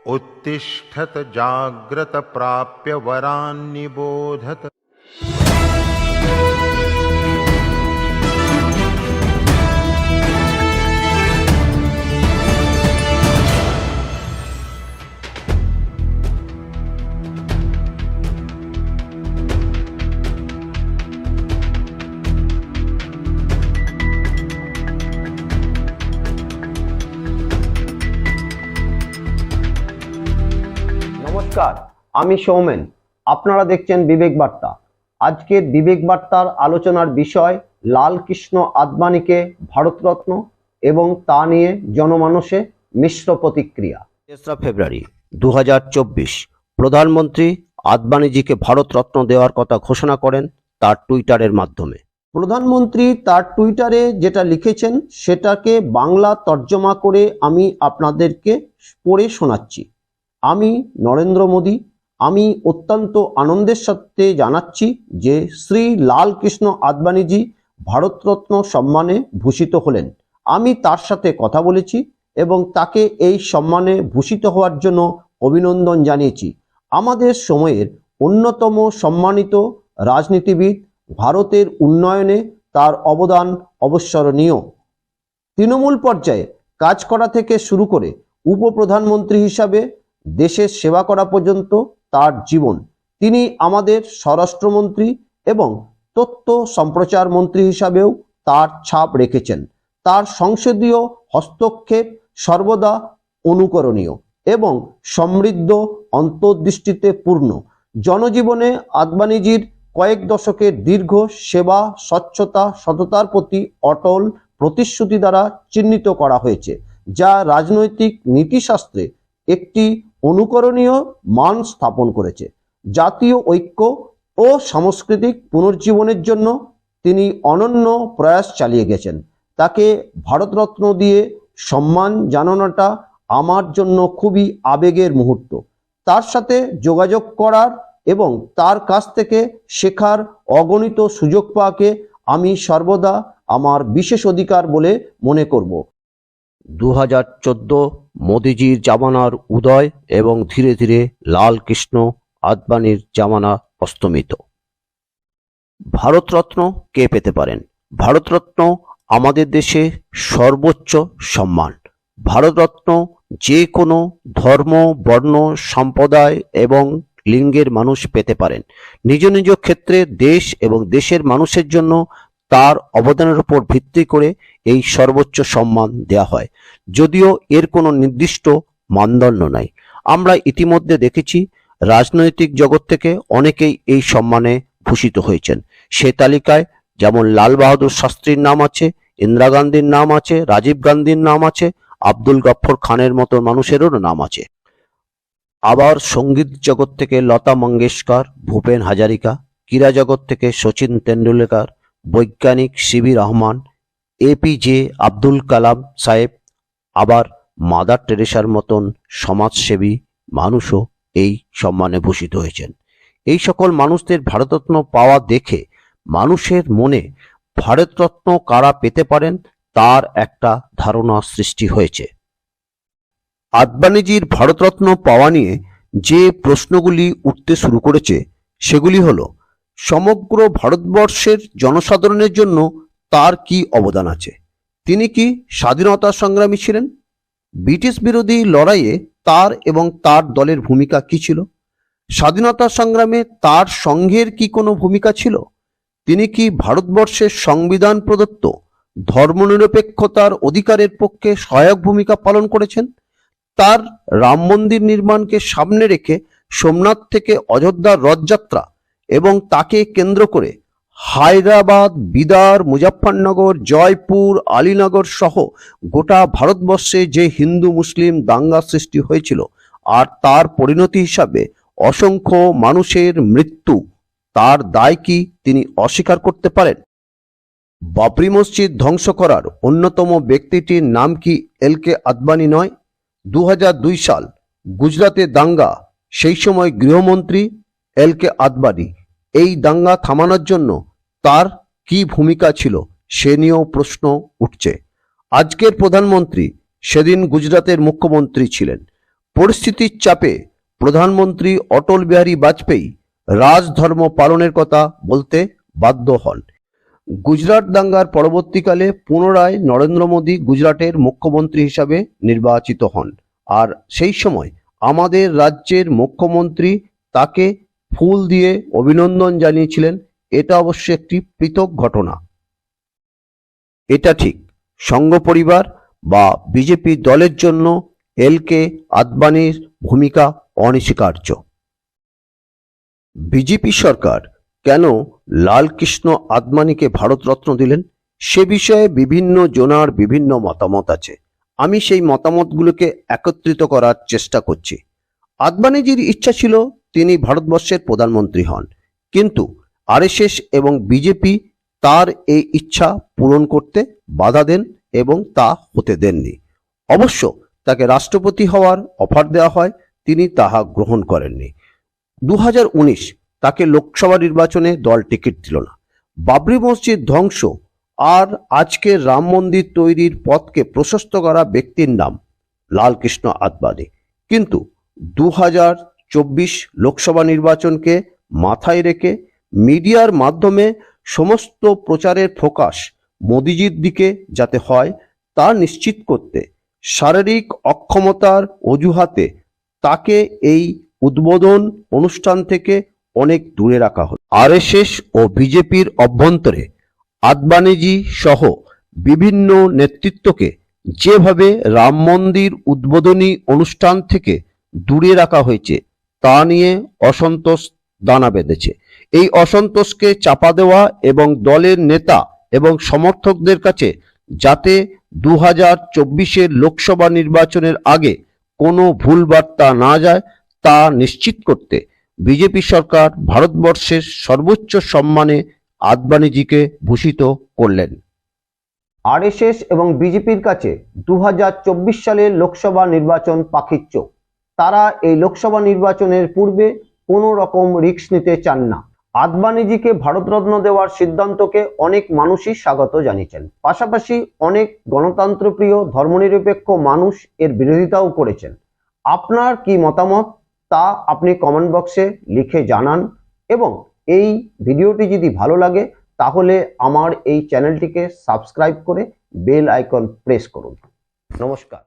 उत्तिष्ठत जाग्रत प्राप्य वरान् निबोधत। নমস্কার, আমি সৌমেন। আপনারা দেখছেন বিবেক বার্তা। আজকের বিবেক বার্তার আলোচনার বিষয় লাল কৃষ্ণ আদবানিকে ভারতরত্ন এবং তা নিয়ে জনমানসে মিশ্র প্রতিক্রিয়া। 3 ফেব্রুয়ারি 2024 প্রধানমন্ত্রী আদবানিজিকে ভারতরত্ন দেওয়ার কথা ঘোষণা করেন তার টুইটারের মাধ্যমে। প্রধানমন্ত্রী তার টুইটারে যেটা লিখেছেন সেটাকে বাংলা তর্জমা করে আমি আপনাদেরকে পড়ে শোনাচ্ছি। আমি নরেন্দ্র মোদী, আমি অত্যন্ত আনন্দের সাথে জানাচ্ছি যে শ্রী লাল কৃষ্ণ আদবানিজি ভারতরত্ন সম্মানে ভূষিত হলেন। আমি তার সাথে কথা বলেছি এবং তাকে এই সম্মানে ভূষিত হওয়ার জন্য অভিনন্দন জানিয়েছি। আমাদের সময়ের অন্যতম সম্মানিত রাজনীতিবিদ, ভারতের উন্নয়নে তার অবদান অবিস্মরণীয়। তৃণমূল পর্যায়ে কাজ করা থেকে শুরু করে উপপ্রধানমন্ত্রী হিসাবে দেশের সেবা করা পর্যন্ত তার জীবন। তিনি আমাদের স্বরাষ্ট্রমন্ত্রী এবং তথ্য সম্প্রচার মন্ত্রী হিসাবেও তার ছাপ রেখেছেন। তার সংসদীয় হস্তক্ষেপ সর্বদা অনুকরণীয় এবং সমৃদ্ধ অন্তর্দৃষ্টিতে পূর্ণ। জনজীবনে আদবানিজির কয়েক দশকের দীর্ঘ সেবা, স্বচ্ছতা, সততার প্রতি অটল প্রতিশ্রুতি দ্বারা চিহ্নিত করা হয়েছে, যা রাজনৈতিক নীতিশাস্ত্রে একটি অনুকরণীয় মান স্থাপন করেছে। জাতীয় ঐক্য ও সাংস্কৃতিক পুনর্জীবনের জন্য তিনি অনন্য প্রয়াস চালিয়ে গেছেন। তাকে ভারতরত্ন দিয়ে সম্মান জানানোটা আমার জন্য খুবই আবেগের মুহূর্ত। তার সাথে যোগাযোগ করার এবং তার কাছ থেকে শেখার অগণিত সুযোগ পাওয়াকে আমি সর্বদা আমার বিশেষ অধিকার বলে মনে করব। 2014 মোদিজির জামানার উদয় এবং ধীরে ধীরে লাল কৃষ্ণ আদবানির জামানা অস্তমিত। ভারতরত্ন কে পেতে পারেন? ভারতরত্ন আমাদের দেশে সর্বোচ্চ সম্মান। ভারতরত্ন যে কোনো ধর্ম, বর্ণ, সম্প্রদায় এবং লিঙ্গের মানুষ পেতে পারেন। নিজ নিজ ক্ষেত্রে দেশ এবং দেশের মানুষের জন্য তার অবদানের উপর ভিত্তি করে এই সর্বোচ্চ সম্মান দেয়া হয়, যদিও এর কোনো নির্দিষ্ট মানদণ্ড নাই। আমরা ইতিমধ্যে দেখেছি রাজনৈতিক জগৎ থেকে অনেকেই এই সম্মানে ভূষিত হয়েছেন। সে তালিকায় যেমন লাল বাহাদুর শাস্ত্রীর নাম আছে, ইন্দিরা গান্ধীর নাম আছে, রাজীব গান্ধীর নাম আছে, আব্দুল গফর খানের মতো মানুষেরও নাম আছে। আবার সঙ্গীত জগৎ থেকে লতা মঙ্গেশকর, ভূপেন হাজারিকা, ক্রীড়া জগৎ থেকে সচিন তেন্ডুলকর, বৈজ্ঞানিক সিবি রহমান, এপিজে আব্দুল কালাম সাহেব, আবার মাদার টেরেসার মতন সমাজসেবী মানুষও এই সম্মানে ভূষিত হয়েছেন। এই সকল মানুষদের ভারতরত্ন পাওয়া দেখে মানুষের মনে ভারতরত্ন কারা পেতে পারেন তার একটা ধারণা সৃষ্টি হয়েছে। আদবানিজির ভারতরত্ন পাওয়া নিয়ে যে প্রশ্নগুলি উঠতে শুরু করেছে সেগুলি হলো, সমগ্র ভারতবর্ষের জনসাধারণের জন্য তার কি অবদান আছে? তিনি কি স্বাধীনতা সংগ্রামী ছিলেন? ব্রিটিশ বিরোধী লড়াইয়ে তার এবং তার দলের ভূমিকা কি ছিল? স্বাধীনতা সংগ্রামে তার সংঘের কি কোনো ভূমিকা ছিল? তিনি কি ভারতবর্ষের সংবিধান প্রদত্ত ধর্মনিরপেক্ষতার অধিকারের পক্ষে সহায়ক ভূমিকা পালন করেছেন? তার রাম মন্দির নির্মাণকে সামনে রেখে সোমনাথ থেকে অযোধ্যার রথযাত্রা এবং তাকে কেন্দ্র করে হায়দ্রাবাদ, বিদার, মুজাফফরনগর, জয়পুর, আলীনগর সহ গোটা ভারতবর্ষে যে হিন্দু মুসলিম দাঙ্গা সৃষ্টি হয়েছিল আর তার পরিণতি হিসাবে অসংখ্য মানুষের মৃত্যু, তার দায় কি তিনি অস্বীকার করতে পারেন? বাবরি মসজিদ ধ্বংস করার অন্যতম ব্যক্তিটির নাম কি এলকে আদবানি নয়? 2002 সাল গুজরাতে দাঙ্গা, সেই সময় গৃহমন্ত্রী এলকে আদবানি। এই দাঙ্গা থামানোর জন্য তার কি ভূমিকা ছিল সে নিয়েও প্রশ্ন উঠছে। আজকের প্রধানমন্ত্রী সেদিন গুজরাতের মুখ্যমন্ত্রী ছিলেন। পরিস্থিতির চাপে প্রধানমন্ত্রী অটল বিহারী বাজপেয়ী রাজধর্ম পালনের কথা বলতে বাধ্য হন। গুজরাট দাঙ্গার পরবর্তীকালে পুনরায় নরেন্দ্র মোদী গুজরাটের মুখ্যমন্ত্রী হিসাবে নির্বাচিত হন, আর সেই সময় আমাদের রাজ্যের মুখ্যমন্ত্রী তাকে ফুল দিয়ে অভিনন্দন জানিয়েছিলেন। এটা অবশ্য একটি পৃথক ঘটনা। এটা ঠিক, সংঘ পরিবার বা বিজেপি দলের জন্য এলকে আদবানির ভূমিকা অনস্বীকার্য। বিজেপি সরকার কেন লালকৃষ্ণ আদবানিকে ভারতরত্ন দিলেন সে বিষয়ে বিভিন্ন জনার বিভিন্ন মতামত আছে। আমি সেই মতামতগুলোকে একত্রিত করার চেষ্টা করছি। আদবানিজির ইচ্ছা ছিল তিনি ভারতবর্ষের প্রধানমন্ত্রী হন, কিন্তু আরএসএস এবং বিজেপি তার এই ইচ্ছা পূরণ করতে বাধা দেন এবং তা হতে দেননি। অবশ্য তাকে রাষ্ট্রপতি হওয়ার অফার দেওয়া হয়, তিনি তাহা গ্রহণ করেননি। 2019 তাকে লোকসভা নির্বাচনে দল টিকিট দিল না। বাবরি মসজিদ ধ্বংস আর আজকে রাম মন্দির তৈরির পথকে প্রশস্ত করা ব্যক্তির নাম লালকৃষ্ণ আদবানি। কিন্তু 2024 লোকসভা নির্বাচনকে মাথায় রেখে মিডিয়ার মাধ্যমে সমস্ত প্রচারের ফোকাস মোদিজির দিকে যাতে হয় তা নিশ্চিত করতে শারীরিক অক্ষমতার অজুহাতে তাকে এই উদ্বোধন অনুষ্ঠান থেকে অনেক দূরে রাখা হল। আরএসএস ও বিজেপির অভ্যন্তরে আদবানিজি সহ বিভিন্ন নেতৃত্বকে যেভাবে রাম মন্দির উদ্বোধনী অনুষ্ঠান থেকে দূরে রাখা হয়েছে তা নিয়ে অসন্তোষ দানা বেঁধেছে। এই অসন্তোষকে চাপা দেওয়া এবং দলের নেতা এবং সমর্থকদের কাছে যাতে 2024 লোকসভা নির্বাচনের আগে কোনো ভুল বার্তা না যায় তা নিশ্চিত করতে বিজেপি সরকার ভারতবর্ষের সর্বোচ্চ সম্মানে আদবানিজিকে ভূষিত করলেন। আরএসএস এবং বিজেপির কাছে 2024 সালের লোকসভা নির্বাচন পাখির চোখ। তারা এই লোকসভা নির্বাচনের পূর্বে কোনো রকম রিস্ক নিতে চান না। আদবানিজিকে ভারতরত্ন দেওয়ার সিদ্ধান্তকে অনেক মানুষই স্বাগত জানিয়েছেন। পাশাপাশি অনেক গণতন্ত্রপ্রিয় ধর্মনিরপেক্ষ মানুষ এর বিরোধিতাও করেছেন। আপনার কি মতামত তা আপনি কমেন্ট বক্সে লিখে জানান, এবং এই ভিডিওটি যদি ভালো লাগে তাহলে আমার এই চ্যানেলটিকে সাবস্ক্রাইব করে বেল আইকন প্রেস করুন। নমস্কার।